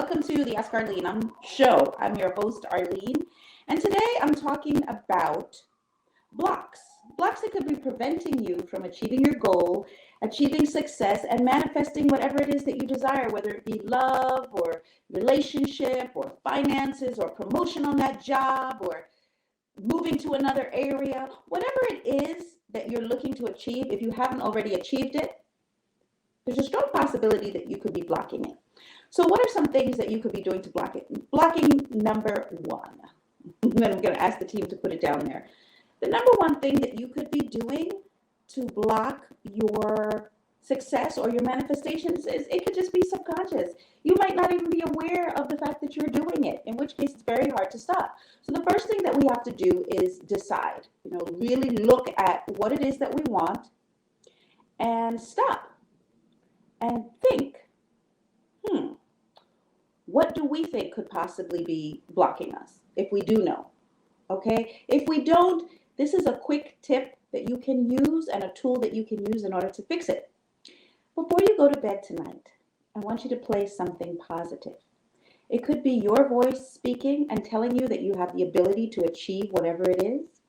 welcome to the Ask Arlene show. I'm your host, Arlene, and today I'm talking about blocks. Blocks that could be preventing you from achieving your goal, achieving success, and manifesting whatever it is that you desire, whether it be love or relationship or finances or promotion on that job or moving to another area, whatever it is that you're looking to achieve. If you haven't already achieved it, there's a strong possibility that you could be blocking it. So what are some things that you could be doing to block it? Blocking number one. And then I'm going to ask the team to put it down there. The number one thing that you could be doing to block your success or your manifestations is it could just be subconscious. You might not even be aware of the fact that you're doing it, in which case it's very hard to stop. So the first thing that we have to do is decide, really look at what it is that we want and stop and think, what do we think could possibly be blocking us if we do know? Okay, if we don't, this is a quick tip that you can use and a tool that you can use in order to fix it. Before you go to bed tonight, I want you to play something positive. It could be your voice speaking and telling you that you have the ability to achieve whatever it is,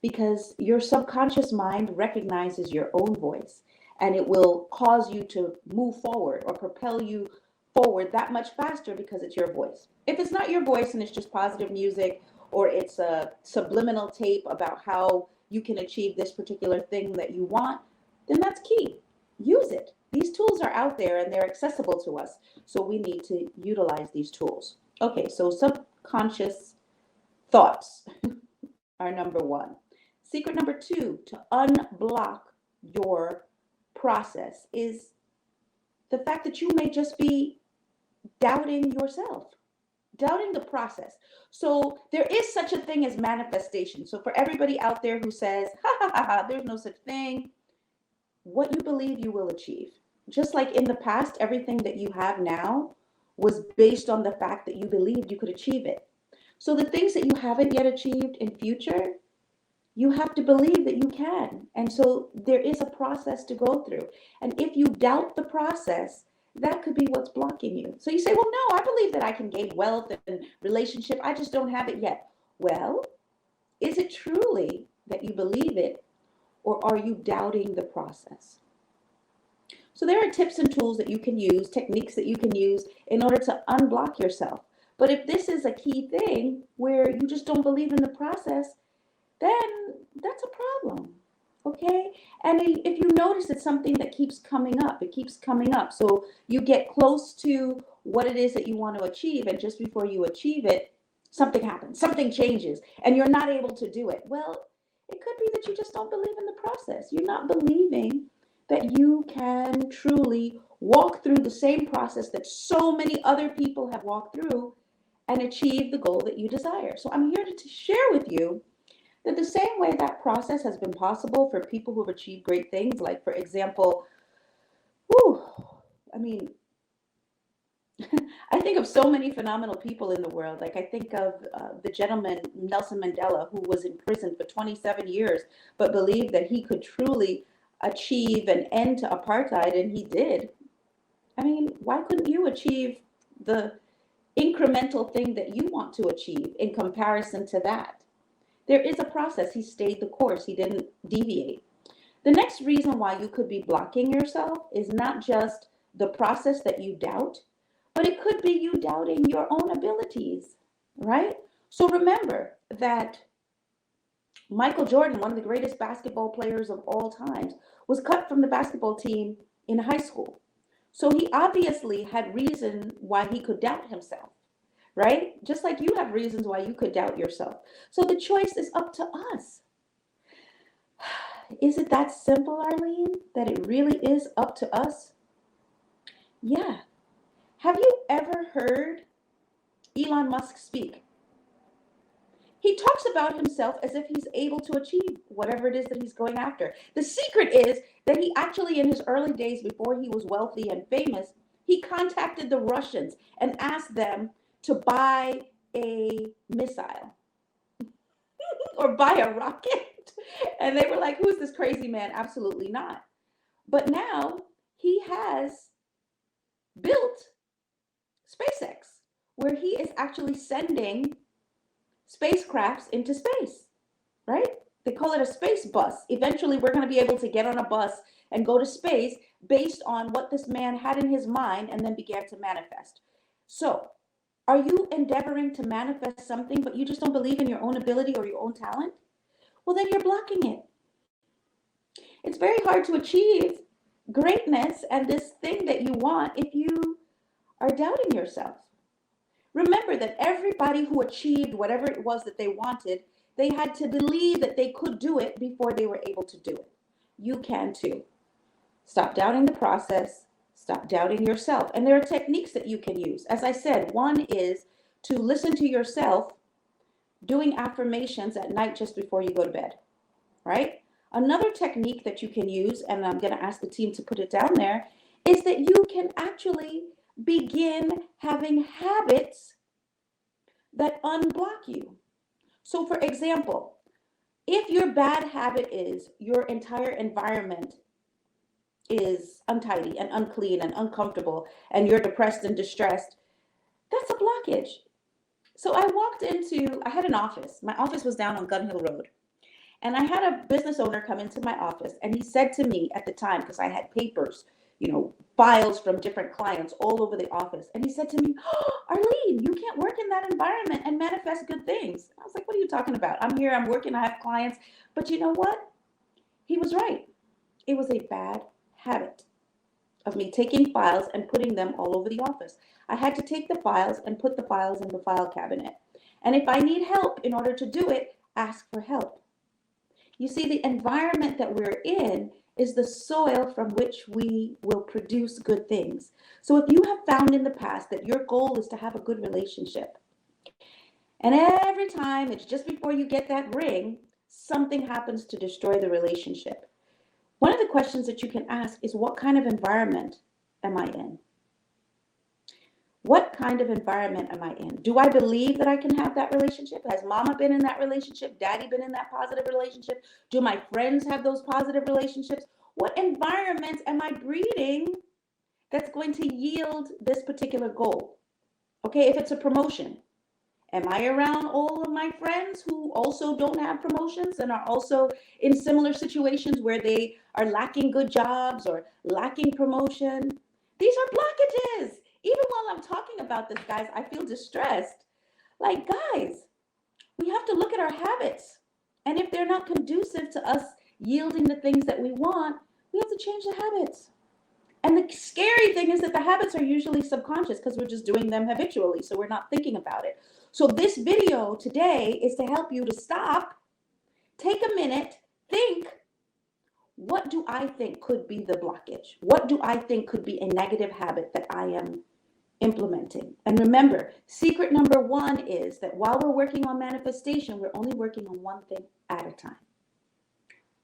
because your subconscious mind recognizes your own voice and it will cause you to move forward or propel you forward that much faster because it's your voice. If it's not your voice and it's just positive music, or it's a subliminal tape about how you can achieve this particular thing that you want, then that's key. Use it. These tools are out there and they're accessible to us. So we need to utilize these tools. Okay, so subconscious thoughts are number one. Secret number two to unblock your process is the fact that you may just be doubting yourself, doubting the process. So there is such a thing as manifestation. So for everybody out there who says, there's no such thing, what you believe you will achieve. Just like in the past, everything that you have now was based on the fact that you believed you could achieve it. So the things that you haven't yet achieved in future, you have to believe that you can. And so there is a process to go through. And if you doubt the process, that could be what's blocking you. So you say, well, no, I believe that I can gain wealth and relationship. I just don't have it yet. Well, is it truly that you believe it, or are you doubting the process? So there are tips and tools that you can use, techniques that you can use in order to unblock yourself. But if this is a key thing where you just don't believe in the process, then that's a problem. Okay, and if you notice it's something that keeps coming up, it keeps coming up. So you get close to what it is that you want to achieve, and just before you achieve it, something happens, something changes, and you're not able to do it. Well, it could be that you just don't believe in the process. You're not believing that you can truly walk through the same process that so many other people have walked through and achieve the goal that you desire. So I'm here to share with you that the same way that process has been possible for people who have achieved great things, like, for example, I think of so many phenomenal people in the world. Like I think of the gentleman, Nelson Mandela, who was in prison for 27 years, but believed that he could truly achieve an end to apartheid, and he did. I mean, why couldn't you achieve the incremental thing that you want to achieve in comparison to that? There is a process. He stayed the course. He didn't deviate. The next reason why you could be blocking yourself is not just the process that you doubt, but it could be you doubting your own abilities, right? So remember that Michael Jordan, one of the greatest basketball players of all times, was cut from the basketball team in high school. So he obviously had reason why he could doubt himself. Right? Just like you have reasons why you could doubt yourself. So the choice is up to us. Is it that simple, Arlene? That it really is up to us? Yeah. Have you ever heard Elon Musk speak? He talks about himself as if he's able to achieve whatever it is that he's going after. The secret is that he actually, in his early days before he was wealthy and famous, he contacted the Russians and asked them to buy a missile or buy a rocket. And they were like, who is this crazy man? Absolutely not. But now he has built SpaceX, where he is actually sending spacecrafts into space, right? They call it a space bus. Eventually, we're going to be able to get on a bus and go to space based on what this man had in his mind and then began to manifest. So, are you endeavoring to manifest something, but you just don't believe in your own ability or your own talent? Well, then you're blocking it. It's very hard to achieve greatness and this thing that you want if you are doubting yourself. Remember that everybody who achieved whatever it was that they wanted, they had to believe that they could do it before they were able to do it. You can too. Stop doubting the process. Stop doubting yourself. And there are techniques that you can use. As I said, one is to listen to yourself doing affirmations at night just before you go to bed, right? Another technique that you can use, and I'm going to ask the team to put it down there, is that you can actually begin having habits that unblock you. So for example, if your bad habit is your entire environment is untidy and unclean and uncomfortable and you're depressed and distressed, that's a blockage. So I had an office. My office was down on Gun Hill Road. And I had a business owner come into my office and he said to me at the time, because I had papers, files from different clients all over the office. And he said to me, "Oh, Arlene, you can't work in that environment and manifest good things." I was like, "What are you talking about? I'm here, I'm working, I have clients." But you know what? He was right. It was a bad habit of me taking files and putting them all over the office. I had to take the files and put the files in the file cabinet. And if I need help in order to do it, ask for help. You see, the environment that we're in is the soil from which we will produce good things. So if you have found in the past that your goal is to have a good relationship, and every time it's just before you get that ring, something happens to destroy the relationship. One of the questions that you can ask is, what kind of environment am I in? What kind of environment am I in? Do I believe that I can have that relationship? Has mama been in that relationship? Daddy been in that positive relationship? Do my friends have those positive relationships? What environment am I breeding that's going to yield this particular goal? Okay, if it's a promotion, am I around all of my friends who also don't have promotions and are also in similar situations where they are lacking good jobs or lacking promotion? These are blockages. Even while I'm talking about this, guys, I feel distressed. Like, guys, we have to look at our habits. And if they're not conducive to us yielding the things that we want, we have to change the habits. And the scary thing is that the habits are usually subconscious because we're just doing them habitually. So we're not thinking about it. So this video today is to help you to stop, take a minute, think, what do I think could be the blockage? What do I think could be a negative habit that I am implementing? And remember, secret number one is that while we're working on manifestation, we're only working on one thing at a time.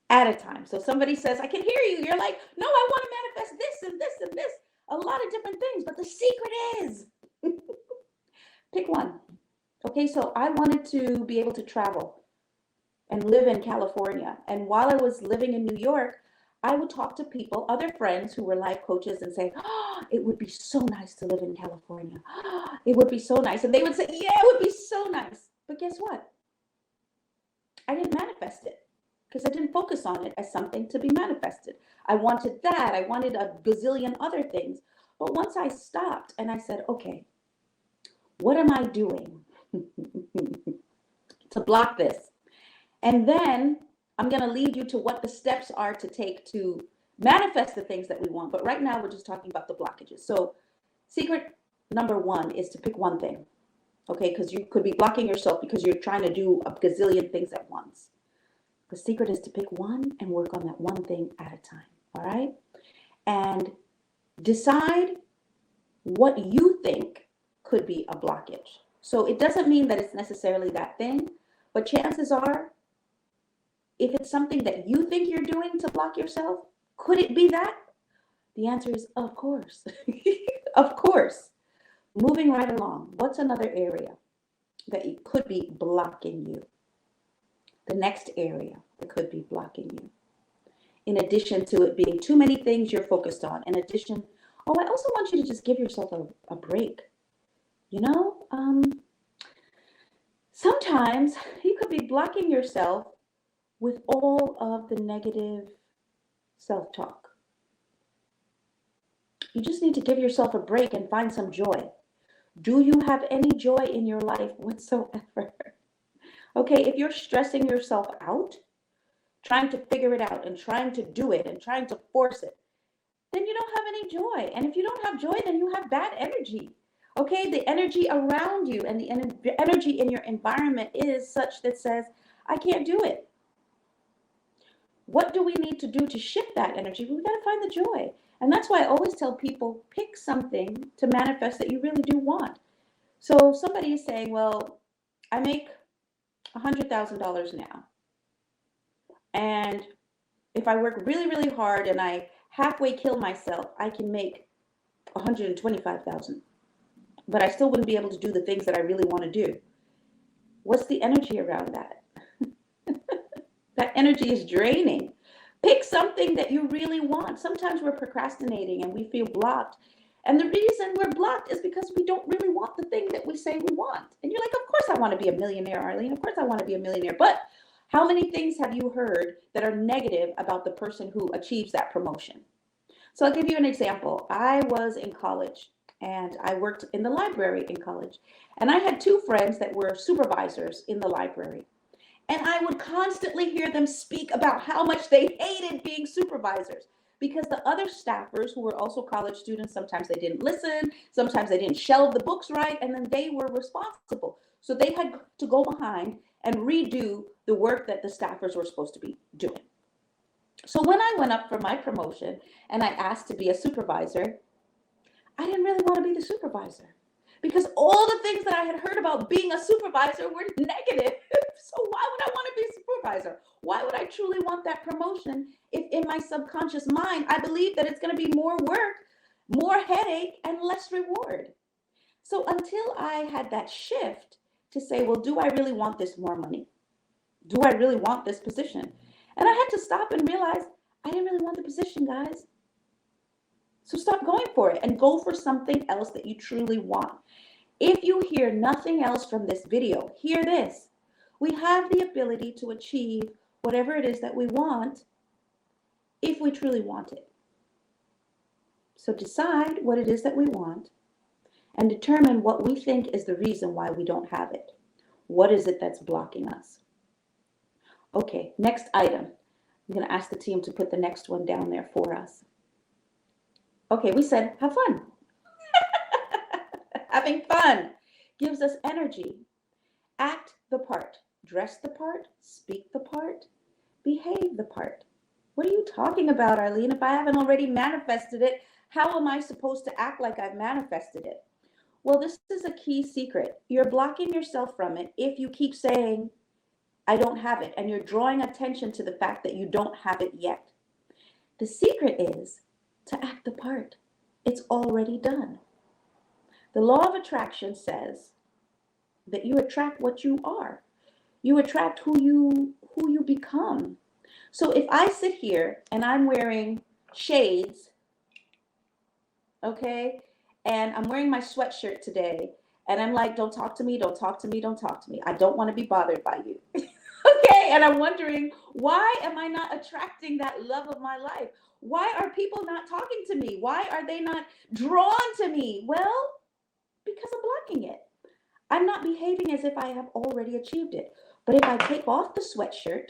At a time. So somebody says, "I can hear you." You're like, "No, I want to manifest this and this and this." A lot of different things. But the secret is pick one. Okay, so I wanted to be able to travel and live in California. And while I was living in New York, I would talk to people, other friends who were life coaches, and say, "Oh, it would be so nice to live in California. Oh, it would be so nice." And they would say, "Yeah, it would be so nice." But guess what? I didn't manifest it because I didn't focus on it as something to be manifested. I wanted that. I wanted a gazillion other things. But once I stopped and I said, "Okay, what am I doing to block this?" And then I'm going to lead you to what the steps are to take to manifest the things that we want. But right now, we're just talking about the blockages. So secret number one is to pick one thing, okay? Because you could be blocking yourself because you're trying to do a gazillion things at once. The secret is to pick one and work on that one thing at a time, all right? And decide what you think could be a blockage. So it doesn't mean that it's necessarily that thing, but chances are, if it's something that you think you're doing to block yourself, could it be that? The answer is, of course. Of course. Moving right along. What's another area that it could be blocking you? The next area that could be blocking you. In addition to it being too many things you're focused on. In addition, I also want you to just give yourself a break. You know, sometimes you could be blocking yourself with all of the negative self-talk. You just need to give yourself a break and find some joy. Do you have any joy in your life whatsoever? Okay, if you're stressing yourself out, trying to figure it out and trying to do it and trying to force it, then you don't have any joy. And if you don't have joy, then you have bad energy. Okay, the energy around you and the energy in your environment is such that says, I can't do it. What do we need to do to shift that energy? Well, we got to find the joy. And that's why I always tell people, pick something to manifest that you really do want. So if somebody is saying, well, I make $100,000 now. And if I work really, really hard and I halfway kill myself, I can make 125,000. But I still wouldn't be able to do the things that I really want to do. What's the energy around that? That energy is draining. Pick something that you really want. Sometimes we're procrastinating and we feel blocked. And the reason we're blocked is because we don't really want the thing that we say we want. And you're like, of course I want to be a millionaire, Arlene. Of course I want to be a millionaire. But how many things have you heard that are negative about the person who achieves that promotion? So I'll give you an example. I was in college and I worked in the library in college. And I had two friends that were supervisors in the library. And I would constantly hear them speak about how much they hated being supervisors because the other staffers who were also college students, sometimes they didn't listen, sometimes they didn't shelve the books right, and then they were responsible. So they had to go behind and redo the work that the staffers were supposed to be doing. So when I went up for my promotion and I asked to be a supervisor, I didn't really want to be the supervisor because all the things that I had heard about being a supervisor were negative. So why would I want to be a supervisor? Why would I truly want that promotion if in my subconscious mind, I believe that it's going to be more work, more headache, and less reward? So until I had that shift to say, well, do I really want this more money? Do I really want this position? And I had to stop and realize I didn't really want the position, guys. So stop going for it and go for something else that you truly want. If you hear nothing else from this video, hear this. We have the ability to achieve whatever it is that we want if we truly want it. So decide what it is that we want and determine what we think is the reason why we don't have it. What is it that's blocking us? Okay, next item. I'm going to ask the team to put the next one down there for us. Okay, we said have fun. Having fun gives us energy. Act the part. Dress the part. Speak the part. Behave the part. What are you talking about, Arlene? If I haven't already manifested it, how am I supposed to act like I've manifested it? Well, this is a key secret. You're blocking yourself from it if you keep saying, I don't have it, and you're drawing attention to the fact that you don't have it yet. The secret is to act the part. It's already done. The law of attraction says that you attract what you are. You attract who you become. So if I sit here and I'm wearing shades, okay, and I'm wearing my sweatshirt today, and I'm like, don't talk to me, don't talk to me, don't talk to me. I don't want to be bothered by you. Okay, and I'm wondering, why am I not attracting that love of my life? Why are people not talking to me? Why are they not drawn to me? Well, because I'm blocking it. I'm not behaving as if I have already achieved it. But if I take off the sweatshirt,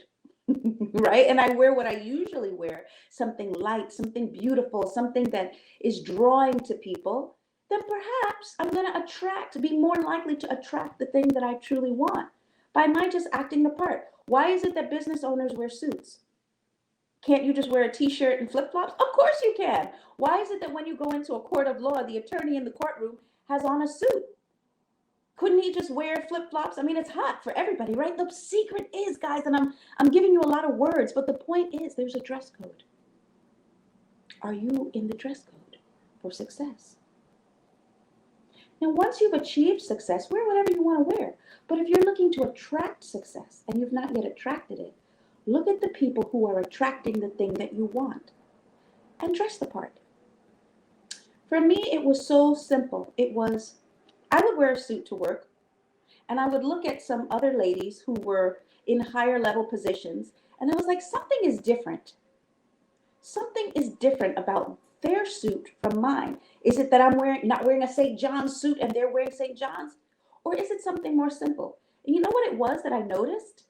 right, and I wear what I usually wear, something light, something beautiful, something that is drawing to people, then perhaps I'm going to be more likely to attract the thing that I truly want by my just acting the part. Why is it that business owners wear suits? Can't you just wear a t-shirt and flip-flops? Of course you can. Why is it that when you go into a court of law, the attorney in the courtroom has on a suit? Couldn't he just wear flip-flops? I mean, it's hot for everybody, right? The secret is, guys, and I'm giving you a lot of words, but the point is there's a dress code. Are you in the dress code for success? Now, once you've achieved success, wear whatever you want to wear. But if you're looking to attract success and you've not yet attracted it, look at the people who are attracting the thing that you want and dress the part. For me, it was so simple. It was I would wear a suit to work, and I would look at some other ladies who were in higher level positions, and I was like, something is different. Something is different about their suit from mine. Is it that I'm wearing not wearing a St. John's suit and they're wearing St. John's? Or is it something more simple? And you know what it was that I noticed?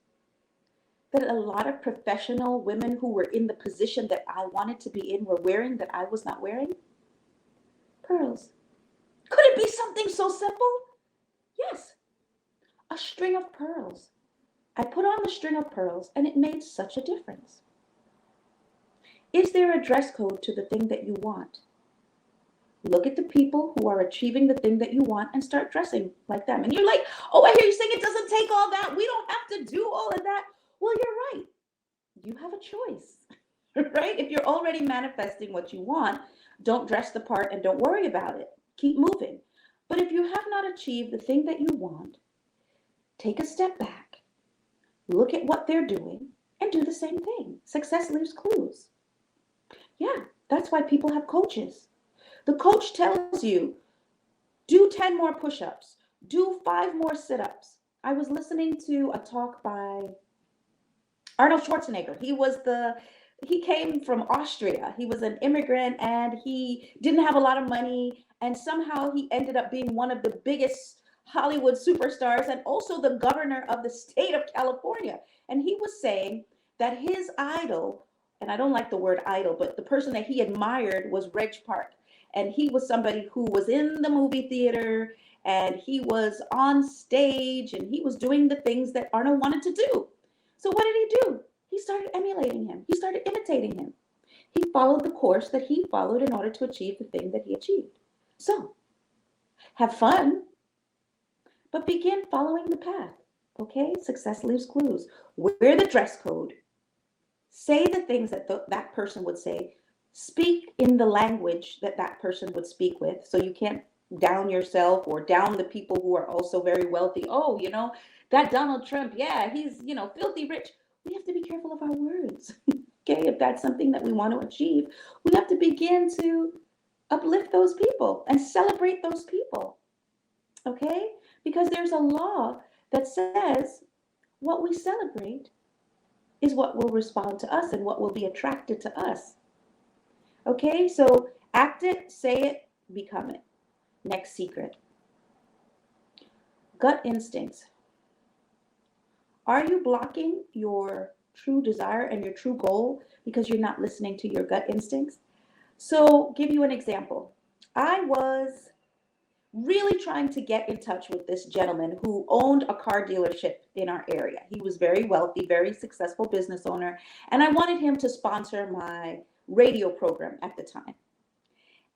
That a lot of professional women who were in the position that I wanted to be in were wearing that I was not wearing? Pearls. Could it be something so simple? Yes, a string of pearls. I put on the string of pearls and it made such a difference. Is there a dress code to the thing that you want? Look at the people who are achieving the thing that you want and start dressing like them. And you're like, oh, I hear you saying it doesn't take all that. We don't have to do all of that. Well, you're right. You have a choice, right? If you're already manifesting what you want, don't dress the part and don't worry about it. Keep moving. But if you have not achieved the thing that you want, take a step back, look at what they're doing, and do the same thing. Success leaves clues. Yeah, that's why people have coaches. The coach tells you, do 10 more push-ups, do 5 more sit-ups. I was listening to a talk by Arnold Schwarzenegger. He came from Austria. He was an immigrant and he didn't have a lot of money. And somehow he ended up being one of the biggest Hollywood superstars and also the governor of the state of California. And he was saying that his idol, and I don't like the word idol, but the person that he admired was Reg Park. And he was somebody who was in the movie theater and he was on stage and he was doing the things that Arnold wanted to do. So what did he do? He started emulating him. He started imitating him. He followed the course that he followed in order to achieve the thing that he achieved. So have fun, but begin following the path. Okay? Success leaves clues. Wear the dress code. Say the things that that person would say. Speak in the language that that person would speak with. So you can't down yourself or down the people who are also very wealthy. Oh, that Donald Trump, yeah, he's, filthy rich. We have to be careful of our words. Okay, if that's something that we want to achieve, we have to begin to uplift those people and celebrate those people. Okay? Because there's a law that says what we celebrate is what will respond to us and what will be attracted to us. Okay, so act it, say it, become it. Next secret. Gut instincts. Are you blocking your true desire and your true goal because you're not listening to your gut instincts? So, give you an example. I was really trying to get in touch with this gentleman who owned a car dealership in our area. He was very wealthy, very successful business owner, and I wanted him to sponsor my radio program at the time.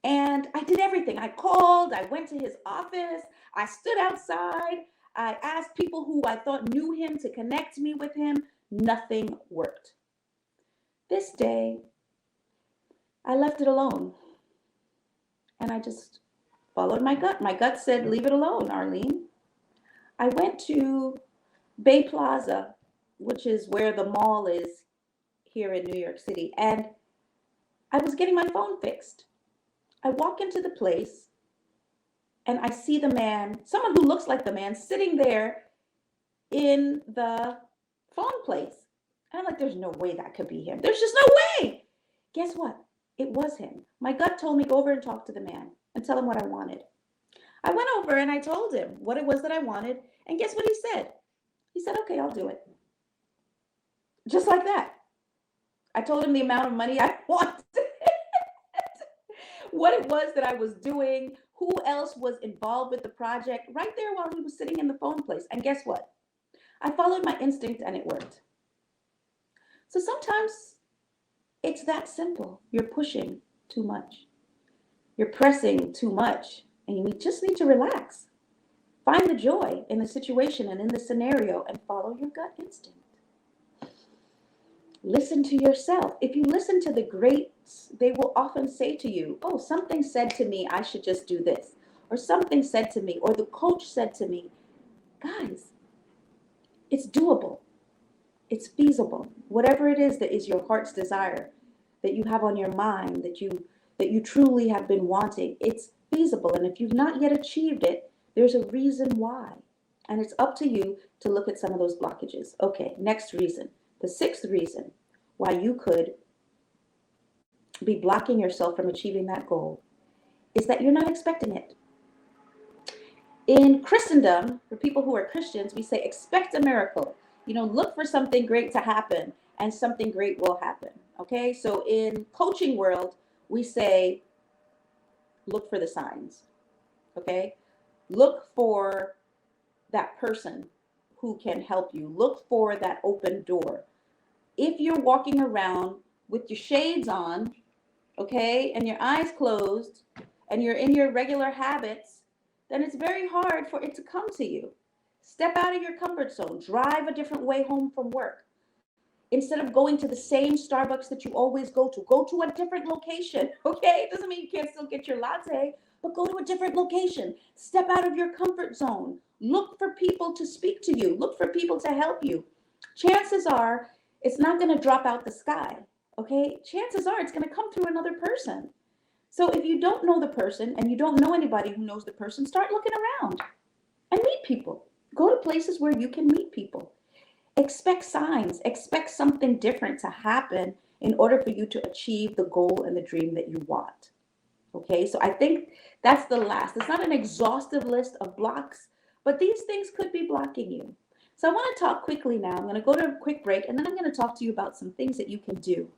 And I did everything. I called, I went to his office, I stood outside, I asked people who I thought knew him to connect me with him. Nothing worked. This day, I left it alone. And I just followed my gut. My gut said, leave it alone, Arlene. I went to Bay Plaza, which is where the mall is here in New York City, and I was getting my phone fixed. I walk into the place and I see the man, someone who looks like the man, sitting there in the phone place. And I'm like, there's no way that could be him. There's just no way. Guess what? It was him. My gut told me go over and talk to the man and tell him what I wanted. I went over and I told him what it was that I wanted. And guess what he said? He said, okay, I'll do it. Just like that. I told him the amount of money I wanted, what it was that I was doing, who else was involved with the project, right there while he was sitting in the phone place. And guess what? I followed my instinct and it worked. So sometimes it's that simple. You're pushing too much. You're pressing too much. And you just need to relax. Find the joy in the situation and in the scenario and follow your gut instinct. Listen to yourself. If you listen to the greats, they will often say to you, oh, something said to me, I should just do this. Or something said to me, or the coach said to me, guys, it's doable. It's feasible. Whatever it is that is your heart's desire, that you have on your mind, that you truly have been wanting, it's feasible. And if you've not yet achieved it, There's a reason why. And it's up to you to look at some of those blockages. Okay, next reason. The sixth reason why you could be blocking yourself from achieving that goal is that you're not expecting it. In Christendom, for people who are Christians, we say expect a miracle. Look for something great to happen and something great will happen. Okay, so in coaching world, we say look for the signs. Okay, look for that person who can help you. Look for that open door. If you're walking around with your shades on, okay, and your eyes closed, and you're in your regular habits, then it's very hard for it to come to you. Step out of your comfort zone. Drive a different way home from work. Instead of going to the same Starbucks that you always go to a different location, okay? It doesn't mean you can't still get your latte, but go to a different location. Step out of your comfort zone. Look for people to speak to you. Look for people to help you. Chances are it's not going to drop out the sky, okay? Chances are it's going to come through another person. So if you don't know the person and you don't know anybody who knows the person, start looking around and meet people. Go to places where you can meet people. Expect signs. Expect something different to happen in order for you to achieve the goal and the dream that you want. Okay, so I think that's the last. It's not an exhaustive list of blocks, but these things could be blocking you. So I want to talk quickly now. I'm going to go to a quick break, and then I'm going to talk to you about some things that you can do,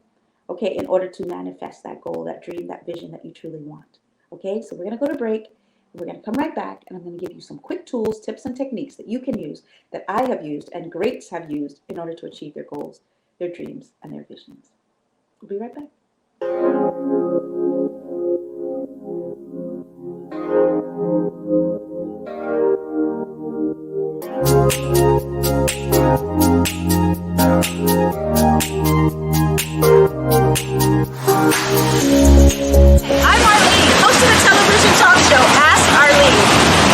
okay, in order to manifest that goal, that dream, that vision that you truly want. Okay, so we're going to go to break. We're going to come right back, and I'm going to give you some quick tools, tips, and techniques that you can use, that I have used, and greats have used in order to achieve their goals, their dreams, and their visions. We'll be right back. I'm Arlene, host of the television talk show Ask Arlene,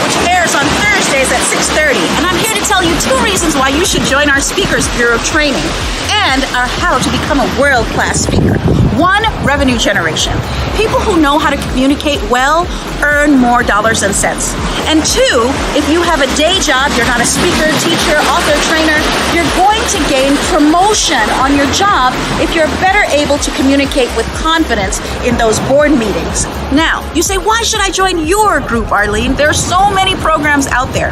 which airs on Thursdays at 6:30. And I'm here to tell you 2 reasons why you should join our Speakers Bureau training and how to become a world-class speaker. 1, revenue generation. People who know how to communicate well earn more dollars and cents. And 2, if you have a day job, you're not a speaker, teacher, author, trainer, you're going to gain promotion on your job if you're better able to communicate with confidence in those board meetings. Now, you say, why should I join your group, Arlene? There are so many programs out there.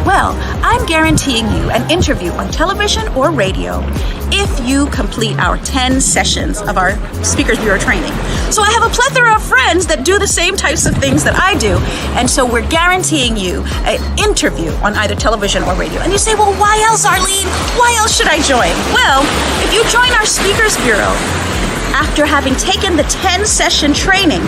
Well, I'm guaranteeing you an interview on television or radio if you complete our 10 sessions of our Speakers Bureau training. So I have a plethora of friends that do the same types of things that I do, and so we're guaranteeing you an interview on either television or radio. And you say, well, why else, Arlene? Why else should I join? Well, if you join our Speakers Bureau after having taken the 10-session training,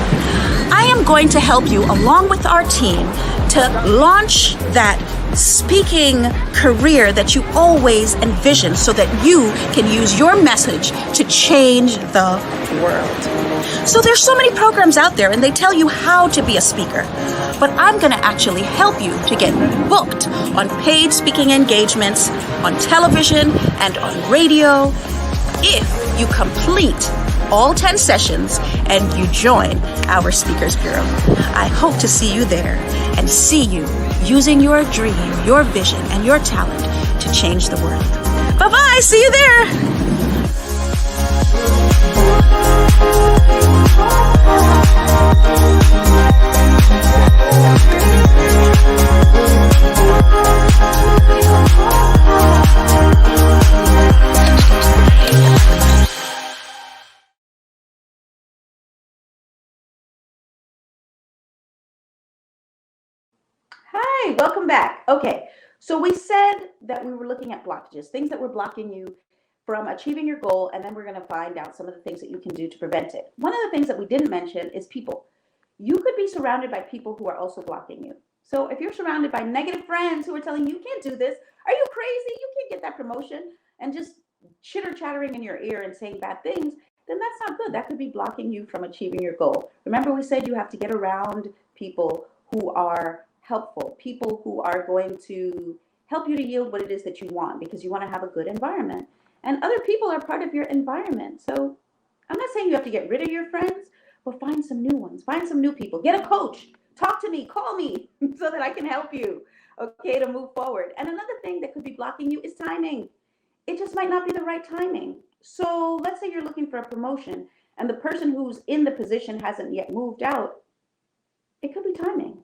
I am going to help you, along with our team, to launch that speaking career that you always envisioned so that you can use your message to change the world. So there's so many programs out there and they tell you how to be a speaker, but I'm going to actually help you to get booked on paid speaking engagements on television and on radio if you complete all 10 sessions and you join our Speakers Bureau. I hope to see you there and see you using your dream, your vision, and your talent to change the world. Bye-bye, see you there. Hi, welcome back. Okay, so we said that we were looking at blockages, things that were blocking you from achieving your goal, and then we're going to find out some of the things that you can do to prevent it. One of the things that we didn't mention is people. You could be surrounded by people who are also blocking you. So if you're surrounded by negative friends who are telling you can't do this, are you crazy? You can't get that promotion, and just chitter-chattering in your ear and saying bad things, then that's not good. That could be blocking you from achieving your goal. Remember, we said you have to get around people who are helpful, people who are going to help you to yield what it is that you want, because you want to have a good environment. And other people are part of your environment. So I'm not saying you have to get rid of your friends, but find some new ones. Find some new people. Get a coach talk to me, call me so that I can help you, okay, to move forward. And another thing that could be blocking you is timing. It just might not be the right timing. So let's say you're looking for a promotion and the person who's in the position hasn't yet moved out. It could be timing,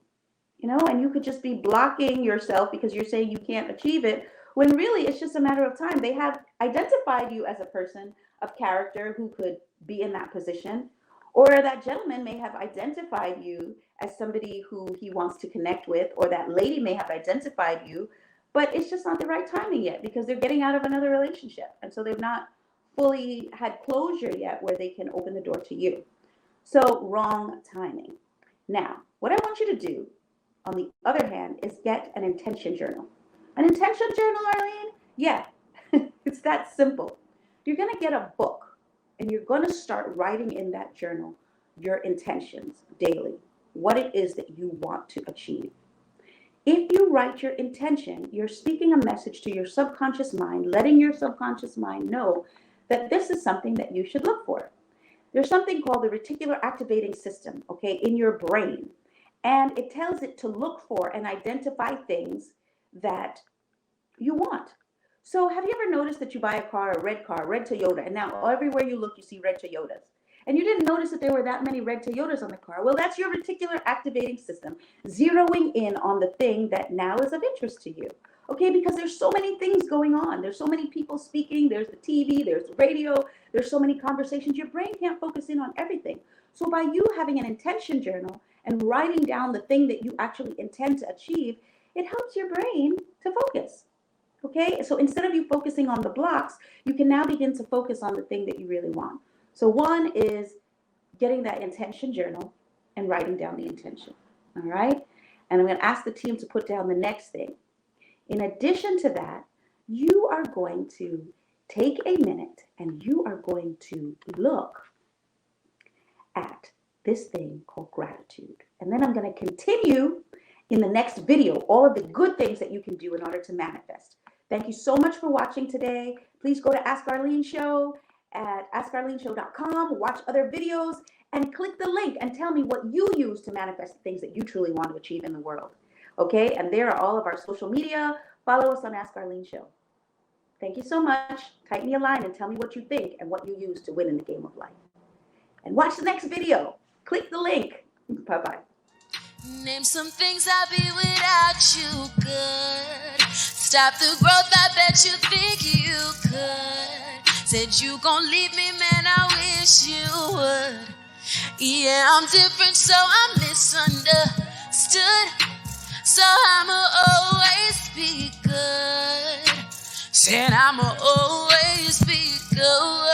and you could just be blocking yourself because you're saying you can't achieve it when really it's just a matter of time. They have identified you as a person of character who could be in that position, or that gentleman may have identified you as somebody who he wants to connect with, or that lady may have identified you, but it's just not the right timing yet because they're getting out of another relationship. And so they've not fully had closure yet where they can open the door to you. So wrong timing. Now, what I want you to do, on the other hand, is get an intention journal. An intention journal, Arlene? Yeah, it's that simple. You're going to get a book and you're going to start writing in that journal your intentions daily, what it is that you want to achieve. If you write your intention, you're speaking a message to your subconscious mind, letting your subconscious mind know that this is something that you should look for. There's something called the reticular activating system, okay, in your brain. And it tells it to look for and identify things that you want. So have you ever noticed that you buy a red Toyota, and now everywhere you look, you see red Toyotas? And you didn't notice that there were that many red Toyotas on the car. Well, that's your reticular activating system zeroing in on the thing that now is of interest to you. Okay, because there's so many things going on. There's so many people speaking. There's the TV, there's the radio. There's so many conversations. Your brain can't focus in on everything. So by you having an intention journal and writing down the thing that you actually intend to achieve, it helps your brain to focus. Okay, so instead of you focusing on the blocks, you can now begin to focus on the thing that you really want. So one is getting that intention journal and writing down the intention. All right, and I'm going to ask the team to put down the next thing. In addition to that, you are going to take a minute and you are going to look at this thing called gratitude. And then I'm going to continue in the next video, all of the good things that you can do in order to manifest. Thank you so much for watching today. Please go to Ask Arlene Show at askarleneshow.com, watch other videos, and click the link and tell me what you use to manifest the things that you truly want to achieve in the world. Okay, and there are all of our social media. Follow us on Ask Arlene Show. Thank you so much. Type me a line and tell me what you think and what you use to win in the game of life. And watch the next video. Click the link. Bye-bye. Name some things I'll be without you, good. Stop the growth, I bet you think you could. Said you gon' leave me, man, I wish you would. Yeah, I'm different, so I'm misunderstood. So I'ma always be good. Said I'ma always be good.